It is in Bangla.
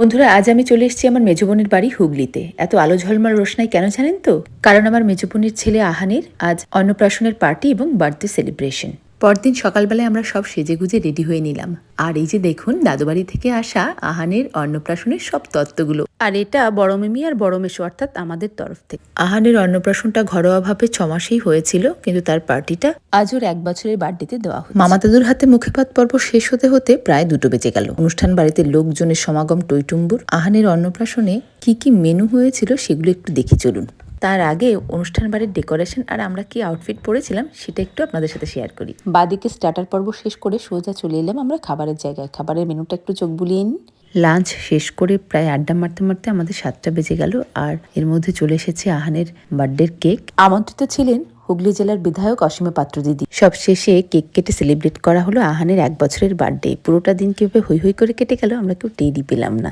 বন্ধুরা, আজ আমি চলে এসেছি আমার মেজো বোনের বাড়ি হুগলিতে। এত আলো ঝলমল রোশনাই কেন জানেন তো? কারণ আমার মেজো বোনের ছেলে আহানের আজ অন্নপ্রাশনের পার্টি এবং বার্থডে সেলিব্রেশন। পরদিন সকালবেলায় আমরা সব সেজেগুজে রেডি হয়ে নিলাম। আর এই যে দেখুন, দাদুবাড়ি থেকে আসা আহানের অন্নপ্রাশনের সব তত্ত্বগুলো। আর এটা বড় মিমি আর বড় মেশো, অর্থাৎ আমাদের তরফ থেকে। আহানের অন্নপ্রাশনটা ঘরোয়াভাবে 6 মাসেই হয়েছিল, কিন্তু তার পার্টিটা আজ ওর 1 বছরের বার্থডেতে দেওয়া হচ্ছে। মামা দাদুর হাতে মুখেভাত পর্ব শেষ হতে হতে প্রায় 2টো বেজে গেল। অনুষ্ঠান বাড়িতে লোকজনের সমাগম টইটুম্বুর। আহানের অন্নপ্রাশনে কি কি মেনু হয়েছিল সেগুলো একটু দেখি চলুন। তার আগে অনুষ্ঠান বাড়ির ডেকোরেশন আর আমরা কি আউটফিট পরেছিলাম সেটা একটু আপনাদের সাথে শেয়ার করি। বাদিকে স্টার্টার পর্ব শেষ করে সোজা চলে এলাম আমরা খাবারের জায়গায়। খাবারের মেনুটা একটু চোখ বুলিয়ে নিন। লাঞ্চ শেষ করে প্রায় আড্ডা মারতে মারতে আমাদের 7টা বেজে গেল। আর এর মধ্যে চলে এসেছে আহানের বার্থডের কেক। আমন্ত্রিত ছিলেন হুগলি জেলার বিধায়ক অসীমা পাত্র দিদি। সব শেষে কেক কেটে সেলিব্রেট করা হলো আহানের 1 বছরের বার্থডে। পুরোটা দিন কিভাবে হই হই করে কেটে গেল আমরা কেউ টেরই পেলাম না।